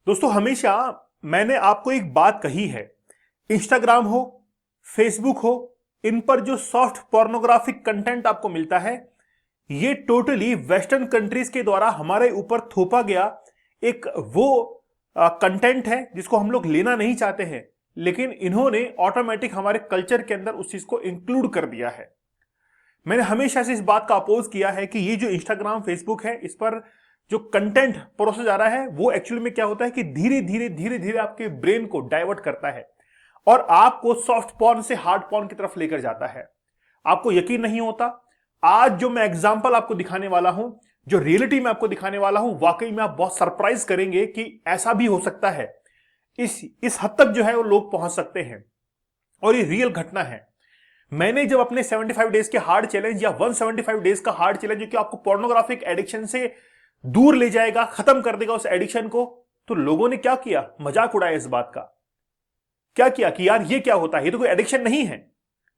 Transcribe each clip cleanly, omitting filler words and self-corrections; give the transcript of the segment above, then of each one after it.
दोस्तों हमेशा मैंने आपको एक बात कही है, इंस्टाग्राम हो, फेसबुक हो, इन पर जो सॉफ्ट पोर्नोग्राफिक कंटेंट आपको मिलता है ये टोटली वेस्टर्न कंट्रीज के द्वारा हमारे ऊपर थोपा गया एक वो कंटेंट है जिसको हम लोग लेना नहीं चाहते हैं, लेकिन इन्होंने ऑटोमेटिक हमारे कल्चर के अंदर उस चीज को इंक्लूड कर दिया है। मैंने हमेशा से इस बात का अपोज किया है कि ये जो इंस्टाग्राम फेसबुक है इस पर जो कंटेंट परोसा जा रहा है वो एक्चुअली में क्या होता है कि धीरे धीरे धीरे धीरे आपके ब्रेन को डाइवर्ट करता है और आपको सॉफ्ट पॉर्न से हार्ड पॉर्न की तरफ लेकर जाता है। आपको यकीन नहीं होता, आज जो मैं एग्जांपल आपको दिखाने वाला हूं, जो रियलिटी में आपको दिखाने वाला हूं, वाकई में आप बहुत सरप्राइज करेंगे कि ऐसा भी हो सकता है। इस हद तक जो है वो लोग पहुंच सकते हैं और ये रियल घटना है। मैंने जब अपने 75 डेज के हार्ड चैलेंज या 175 डेज का हार्ड चैलेंज जो कि आपको पोर्नोग्राफिक एडिक्शन से दूर ले जाएगा, खत्म कर देगा उस एडिक्शन को, तो लोगों ने क्या किया, मजाक उड़ाया इस बात का। क्या किया कि यार ये क्या होता है, ये तो कोई एडिक्शन नहीं है,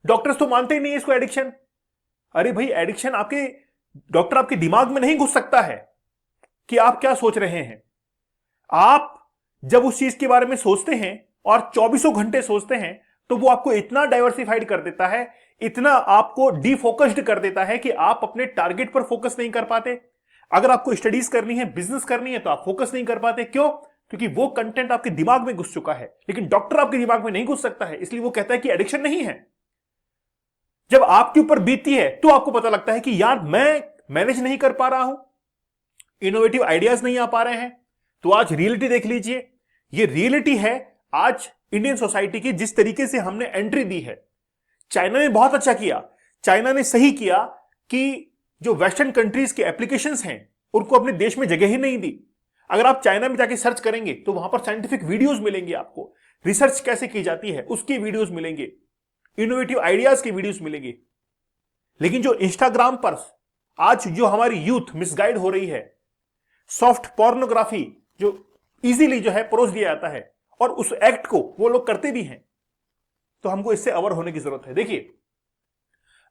डॉक्टर्स तो मानते ही नहीं है इसको एडिक्शन। अरे भाई, एडिक्शन आपके डॉक्टर आपके दिमाग में नहीं घुस सकता है कि आप क्या सोच रहे हैं। आप जब उस चीज के बारे में सोचते हैं और 24 घंटे सोचते हैं तो वो आपको इतना डाइवर्सिफाइड कर देता है, इतना आपको डिफोकस्ड कर देता है कि आप अपने टारगेट पर फोकस नहीं कर पाते। अगर आपको स्टडीज करनी है, बिजनेस करनी है, तो आप फोकस नहीं कर पाते। क्यों? क्योंकि वो कंटेंट आपके दिमाग में घुस चुका है, लेकिन डॉक्टर आपके दिमाग में नहीं घुस सकता है, इसलिए वो कहता है कि एडिक्शन नहीं है। जब आपके ऊपर बीतती है तो आपको पता लगता है कि यार मैं मैनेज नहीं कर पा रहा हूं, इनोवेटिव आइडियाज नहीं आ पा रहे हैं। तो आज रियलिटी देख लीजिए, ये रियलिटी है आज इंडियन सोसाइटी की, जिस तरीके से हमने एंट्री दी है। चाइना ने बहुत अच्छा किया, चाइना ने सही किया कि जो वेस्टर्न कंट्रीज के एप्लीकेशंस हैं उनको अपने देश में जगह ही नहीं दी। अगर आप चाइना में जाके सर्च करेंगे तो वहां पर साइंटिफिक वीडियोस मिलेंगे, आपको रिसर्च कैसे की जाती है उसकी वीडियोस मिलेंगे, इनोवेटिव आइडियाज की वीडियोस मिलेंगी। लेकिन जो इंस्टाग्राम पर आज जो हमारी यूथ मिसगाइड हो रही है, सॉफ्ट पोर्नोग्राफी जो इजीली जो है परोस दिया जाता है और उस एक्ट को वो लोग करते भी हैं, तो हमको इससे अवर होने की जरूरत है। देखिए,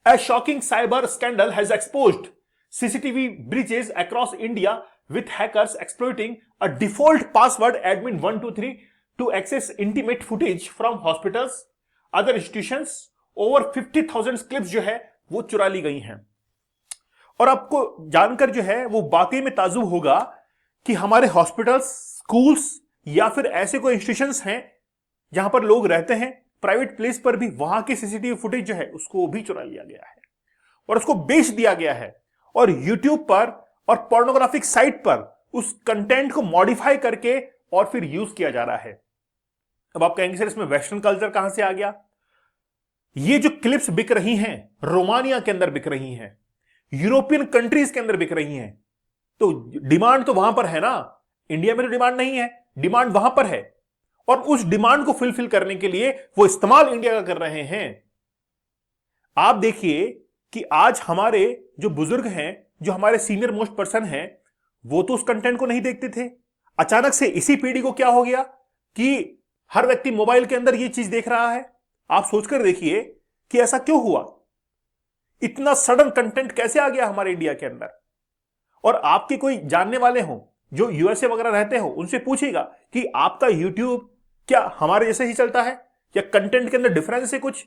a shocking cyber scandal has exposed CCTV breaches across India with hackers exploiting a default password admin 123 to access intimate footage from hospitals, other institutions। over 50,000 clips जो है वो चुरा ली गई हैं। और आपको जानकर जो है वो वाकई में ताज्जुब होगा कि हमारे हॉस्पिटल्स, स्कूल्स या फिर ऐसे कोई इंस्टीट्यूशंस हैं जहां पर लोग रहते हैं, प्राइवेट प्लेस पर भी वहां की सीसीटीवी फुटेज जो है उसको भी चुरा लिया गया है और उसको बेच दिया गया है। और यूट्यूब पर और पोर्नोग्राफिक साइट पर उस कंटेंट को मॉडिफाई करके और फिर यूज किया जा रहा है। अब आप कहेंगे सर इसमें वेस्टर्न कल्चर कहां से आ गया? ये जो क्लिप्स बिक रही हैं रोमानिया के अंदर बिक रही हैं, यूरोपियन कंट्रीज के अंदर बिक रही हैं, तो डिमांड तो वहां पर है ना। इंडिया में तो डिमांड नहीं है, डिमांड वहां पर है और उस डिमांड को फुलफिल करने के लिए वो इस्तेमाल इंडिया का कर रहे हैं। आप देखिए कि आज हमारे जो बुजुर्ग हैं, जो हमारे सीनियर मोस्ट पर्सन हैं, वो तो उस कंटेंट को नहीं देखते थे। अचानक से इसी पीढ़ी को क्या हो गया कि हर व्यक्ति मोबाइल के अंदर ये चीज देख रहा है। आप सोचकर देखिए कि ऐसा क्यों हुआ, इतना सडन कंटेंट कैसे आ गया हमारे इंडिया के अंदर। और आपके कोई जानने वाले हो जो यूएसए वगैरह रहते हो, उनसे पूछिएगा कि आपका यूट्यूब क्या हमारे जैसे ही चलता है या कंटेंट के अंदर डिफरेंस है कुछ।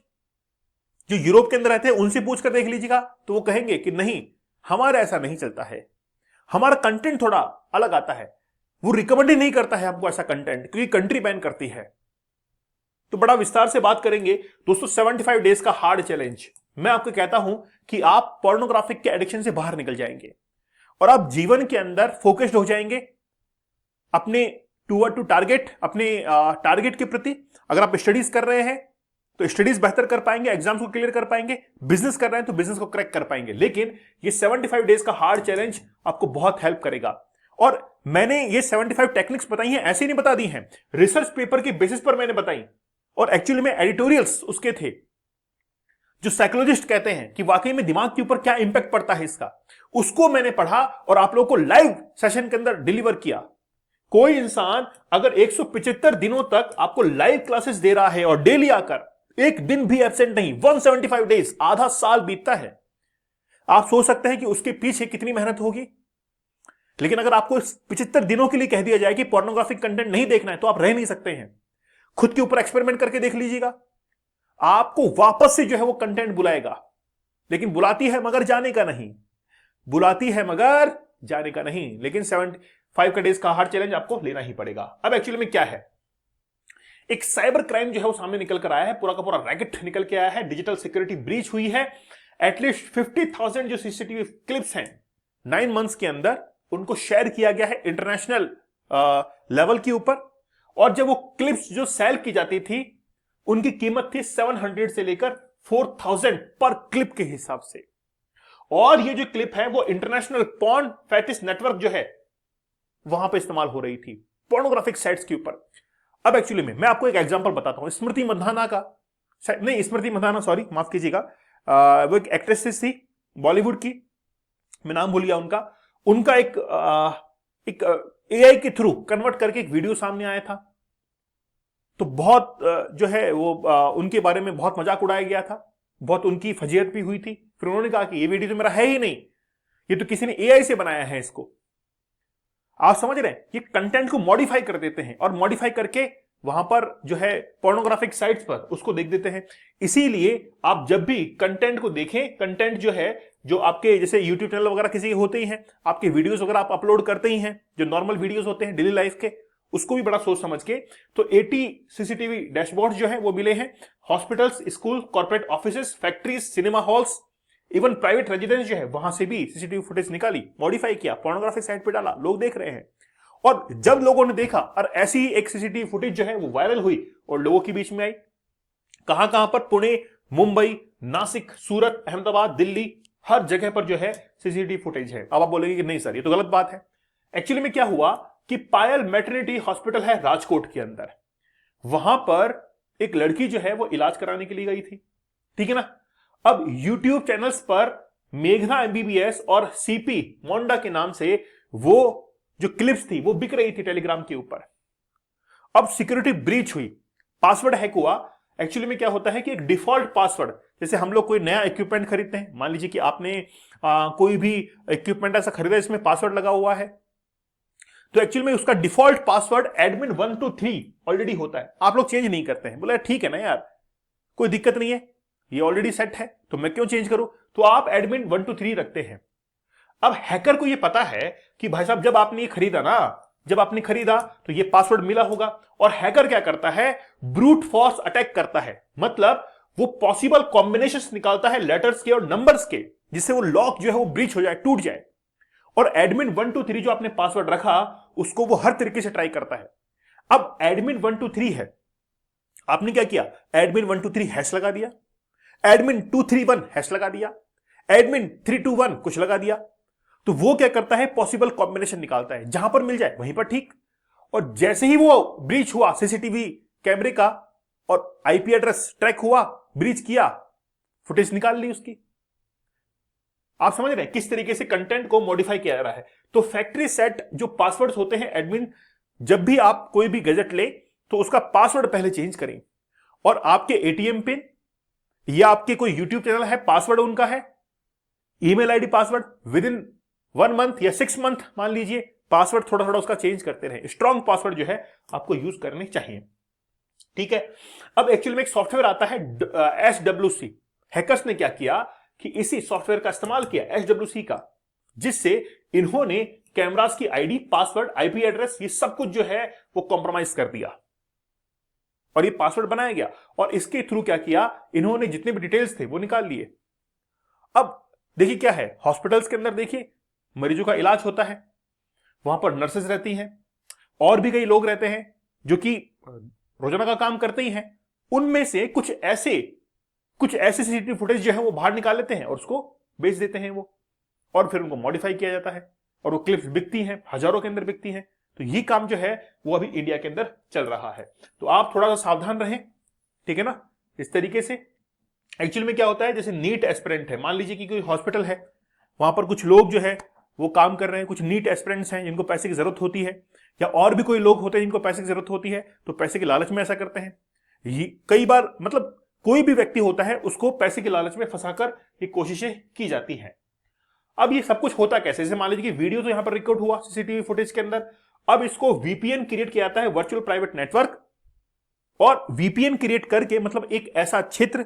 जो यूरोप के अंदर रहते हैं उनसे पूछकर देख लीजिएगा तो वो कहेंगे कि नहीं, हमारा ऐसा नहीं चलता है, हमारा कंटेंट थोड़ा अलग आता है, वो रिकमेंड ही नहीं करता है हमको ऐसा कंटेंट, क्योंकि कंट्री बैन करती है। तो बड़ा विस्तार से बात करेंगे दोस्तों 75 डेज का हार्ड चैलेंज। मैं आपको कहता हूं कि आप पोर्नोग्राफिक के एडिक्शन से बाहर निकल जाएंगे और आप जीवन के अंदर फोकस्ड हो जाएंगे अपने टू टारगेट, अपने टारगेट के प्रति। अगर आप स्टडीज कर रहे हैं तो स्टडीज बेहतर कर पाएंगे, एग्जाम्स को क्लियर कर पाएंगे, बिजनेस कर रहे हैं तो बिजनेस को क्रैक कर पाएंगे। लेकिन ये 75 डेज का हार्ड चैलेंज आपको बहुत हेल्प करेगा। और मैंने ये 75 टेक्निक्स बताई हैं, ऐसे नहीं बता दी हैं, रिसर्च पेपर के बेसिस पर मैंने बताई और एक्चुअली में एडिटोरियल्स उसके थे जो साइकोलॉजिस्ट कहते हैं कि वाकई में दिमाग के ऊपर क्या इंपैक्ट पड़ता है इसका, उसको मैंने पढ़ा और आप लोगों को लाइव सेशन के अंदर डिलीवर किया। कोई इंसान अगर 175 दिनों तक आपको लाइव क्लासेस दे रहा है और डेली आकर एक दिन भी एब्सेंट नहीं, 175 डेज, आधा साल बीतता है, आप सोच सकते हैं कि उसके पीछे कितनी मेहनत होगी। लेकिन अगर आपको 75 दिनों के लिए कह दिया जाए कि पोर्नोग्राफिक कंटेंट नहीं देखना है तो आप रह नहीं सकते हैं। खुद के ऊपर एक्सपेरिमेंट करके देख लीजिएगा, आपको वापस से जो है वो कंटेंट बुलाएगा, लेकिन बुलाती है मगर जाने का नहीं, बुलाती है मगर जाने का नहीं। लेकिन 75 का डेज का हार्ड चैलेंज आपको लेना ही पड़ेगा। अब एक्चुअली में क्या है, एक साइबर क्राइम जो है वो सामने निकल कर आया है, पूरा का पूरा रैकेट निकल के आया है, डिजिटल सिक्योरिटी ब्रीच हुई है। एटलीस्ट 50,000 जो सीसीटीवी क्लिप्स हैं 9 मंथ्स के अंदर उनको शेयर किया गया है इंटरनेशनल लेवल के ऊपर। और जब वो क्लिप्स जो सेल की जाती थी उनकी कीमत थी 700 से लेकर 4,000 पर क्लिप के हिसाब से। और ये जो क्लिप है वो इंटरनेशनल पॉर्न फैटिस नेटवर्क जो है वहां पे इस्तेमाल हो रही थी, पोर्नोग्राफिक साइट्स के ऊपर। अब एक्चुअली में मैं आपको एक एग्जांपल बताता हूं, स्मृति मंधाना का, नहीं स्मृति मंधाना सॉरी माफ कीजिएगा, वो एक एक्ट्रेस थी बॉलीवुड की, मैं नाम भूल गया उनका एक एआई के थ्रू कन्वर्ट करके एक वीडियो सामने आया था। तो बहुत जो है वो उनके बारे में बहुत मजाक उड़ाया गया था, बहुत उनकी फजीयत भी हुई थी। फिर उन्होंने कहा कि ये वीडियो तो मेरा है ही नहीं, ये तो किसी ने एआई से बनाया है इसको। आप समझ रहे हैं, ये कंटेंट को मॉडिफाई कर देते हैं और मॉडिफाई करके वहां पर जो है पोर्नोग्राफिक साइट्स पर उसको देख देते हैं। इसीलिए आप जब भी कंटेंट को देखें, कंटेंट जो है जो आपके जैसे यूट्यूब चैनल वगैरह किसी के होते ही हैं, आपके वीडियोस वगैरह आप अपलोड करते ही हैं, जो नॉर्मल वीडियोस होते हैं डेली लाइफ के, उसको भी बड़ा सोच समझ के। तो 80 सीसीटीवी डैशबोर्ड जो है वो मिले हैं hospitals, school, corporate offices, factories, cinema halls, even private residence जो है वहां से भी सीसीटीवी फुटेज निकाली, मॉडिफाई किया, पोर्नोग्राफिक साइट पे डाला, लोग देख रहे हैं। और जब लोगों ने देखा और ऐसी ही एक सीसीटीवी फुटेज जो है वो वायरल हुई और लोगों के बीच में आई, कहां कहां पर, पुणे, मुंबई, नासिक, सूरत, अहमदाबाद, दिल्ली, हर जगह पर जो है सीसीटीवी फुटेज है। अब आप बोलेंगे कि नहीं सर ये तो गलत बात है। एक्चुअली में क्या हुआ कि पायल मैटरनिटी हॉस्पिटल है राजकोट के अंदर, वहां पर एक लड़की जो है वो इलाज कराने के लिए गई थी, ठीक है ना। अब यूट्यूब चैनल्स पर मेघना एमबीबीएस और सीपी मोंडा के नाम से वो जो क्लिप्स थी वो बिक रही थी टेलीग्राम के ऊपर। अब सिक्योरिटी ब्रीच हुई, पासवर्ड हैक हुआ। एक्चुअली में क्या होता है कि एक डिफॉल्ट पासवर्ड, जैसे हम लोग कोई नया इक्विपमेंट खरीदते हैं, मान लीजिए कि आपने कोई भी इक्विपमेंट ऐसा खरीदा इसमें पासवर्ड लगा हुआ है, तो एक्चुअली में उसका default password admin 1 to 3 already होता है, आप लोग चेंज नहीं करते हैं। बोला ठीक है ना यार, कोई दिक्कत नहीं है, ये ऑलरेडी सेट है तो मैं क्यों चेंज करूं, तो आप एडमिन 1 to 3 रखते हैं। अब हैकर को ये पता है कि भाई साहब जब आपने ये खरीदा ना, जब आपने खरीदा तो ये पासवर्ड मिला होगा, और हैकर क्या करता है, ब्रूट फोर्स अटैक करता है। मतलब वो पॉसिबल कॉम्बिनेशंस निकालता है लेटर्स के और नंबर्स के, जिससे वो लॉक जो है वो ब्रीच हो जाए, टूट जाए। और एडमिन 1 to 3 जो आपने पासवर्ड रखा उसको वो हर तरीके से ट्राई करता है। अब एडमिन 1 to 3 है, आपने क्या किया, एडमिन 1 to 3 हैश लगा दिया, एडमिन 231 हैश लगा दिया, एडमिन 321 कुछ लगा दिया, तो वो क्या करता है, पॉसिबल कॉम्बिनेशन निकालता है, जहां पर मिल जाए वहीं पर ठीक। और जैसे ही वो ब्रीच हुआ सीसीटीवी कैमरे का और आईपी एड्रेस ट्रैक हुआ, ब्रीच किया, फुटेज निकाल ली उसकी। आप समझ रहे हैं किस तरीके से कंटेंट को मॉडिफाई किया जा रहा है। तो फैक्ट्री सेट जो पासवर्ड्स होते हैं एडमिन, जब भी आप कोई भी गैजेट ले तो उसका पासवर्ड पहले चेंज करें, और आपके एटीएम पिन या आपके कोई यूट्यूब चैनल है पासवर्ड उनका है, email ID password, with in 1 month या 6 मंथ मान लीजिए, पासवर्ड थोड़ा थोड़ा उसका चेंज करते रहे। स्ट्रॉन्ग पासवर्ड जो है आपको यूज करने चाहिए, ठीक है। अब एक्चुअली में एक सॉफ्टवेयर आता है SWC, हैकर्स ने क्या किया कि इसी सॉफ्टवेयर का इस्तेमाल किया SWC का, जिससे इन्होंने कैमरास की आईडी, पासवर्ड, आईपी एड्रेस, ये सब कुछ जो है वो कॉम्प्रोमाइज कर दिया और ये पासवर्ड बनाया गया। और इसके थ्रू क्या किया, इन्होंने जितने भी डिटेल्स थे वो निकाल लिए। अब देखिए क्या है, हॉस्पिटल्स के अंदर देखिए मरीजों का इलाज होता है, वहां पर नर्सेज रहती हैं और भी कई लोग रहते हैं जो कि रोजाना का काम करते ही हैं। उनमें से कुछ ऐसे सीसीटीवी फुटेज जो है वो बाहर निकाल लेते हैं और उसको बेच देते हैं वो, और फिर उनको मॉडिफाई किया जाता है और वो क्लिप्स बिकती हैं, हजारों के अंदर बिकती हैं। तो ये काम जो है वो अभी इंडिया के अंदर चल रहा है, तो आप थोड़ा सा सावधान रहें, ठीक है ना। इस तरीके से एक्चुअली में क्या होता है, जैसे नीट एस्पिरेंट है, मान लीजिए कि कोई हॉस्पिटल है, वहां पर कुछ लोग जो है वो काम कर रहे हैं, कुछ नीट एस्पिरेंट्स हैं जिनको पैसे की जरूरत होती है, या और भी कोई लोग होते हैं जिनको पैसे की जरूरत होती है, तो पैसे के लालच में ऐसा करते हैं। ये कई बार मतलब कोई भी व्यक्ति होता है उसको पैसे के लालच में फंसाकर ये कोशिशें की जाती हैं। अब ये सब कुछ होता कैसे, जैसे मान लीजिए कि वीडियो तो यहां पर रिकॉर्ड हुआ सीसीटीवी फुटेज के अंदर, अब इसको वीपीएन क्रिएट किया जाता है, वर्चुअल प्राइवेट नेटवर्क, और वीपीएन क्रिएट करके मतलब एक ऐसा क्षेत्र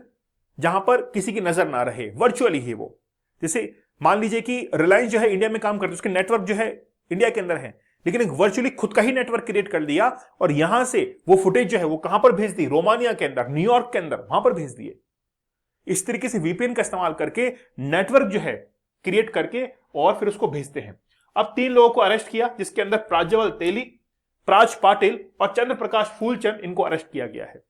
जहां पर किसी की नजर ना रहे, वर्चुअली ही वो, जैसे मान लीजिए कि रिलायंस जो है इंडिया में काम करती है, उसके नेटवर्क जो है इंडिया के अंदर है, लेकिन एक वर्चुअली खुद का ही नेटवर्क क्रिएट कर दिया और यहां से वो फुटेज जो है वो कहां पर भेज दी, रोमानिया के अंदर, न्यूयॉर्क के अंदर, वहां पर भेज दिए। इस तरीके से वीपीएन का इस्तेमाल करके नेटवर्क जो है क्रिएट करके और फिर उसको भेजते हैं। अब 3 लोगों को अरेस्ट किया, जिसके अंदर प्राज्वल तेली, प्राज पाटिल और चंद्र प्रकाश फूलचंद, इनको अरेस्ट किया गया है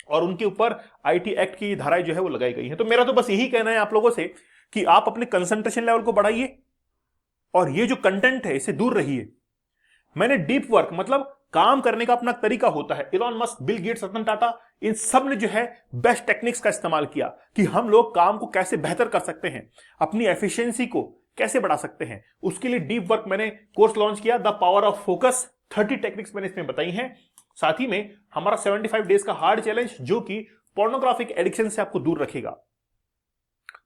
और उनके ऊपर आईटी एक्ट की धाराएं जो है वो लगाई गई है। तो मेरा तो बस यही कहना है आप लोगों से कि आप अपने कंसंट्रेशन लेवल को बढ़ाइए और ये जो कंटेंट है इससे दूर रहिए। मैंने डीप वर्क मतलब काम करने का अपना तरीका होता है, Elon Musk, Bill Gates, Ratan Tata, इन सब ने जो है बेस्ट टेक्निक्स का इस्तेमाल किया कि हम लोग काम को कैसे बेहतर कर सकते हैं, अपनी एफिशिएंसी को कैसे बढ़ा सकते हैं। उसके लिए डीप वर्क मैंने कोर्स लॉन्च किया, the power of focus, 30 techniques मैंने इसमें बताई हैं। साथ ही में हमारा 75 डेज का हार्ड चैलेंज जो कि पोर्नोग्राफिक एडिक्शन से आपको दूर रखेगा।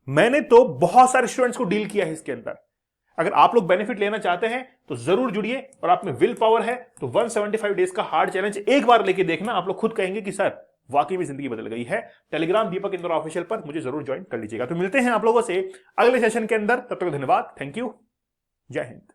मैंने तो बहुत सारे स्टूडेंट्स को डील किया है इसके अंदर। अगर आप लोग बेनिफिट लेना चाहते हैं तो जरूर जुड़िए, और आप में विल पावर है तो 175 डेज का हार्ड चैलेंज एक बार लेके देखना, आप लोग खुद कहेंगे कि सर वाकई में जिंदगी बदल गई है। टेलीग्राम दीपक इंदौर ऑफिशियल पर मुझे जरूर ज्वाइन कर लीजिएगा। तो मिलते हैं आप लोगों से अगले सेशन के अंदर, तब तक धन्यवाद, थैंक यू, जय हिंद।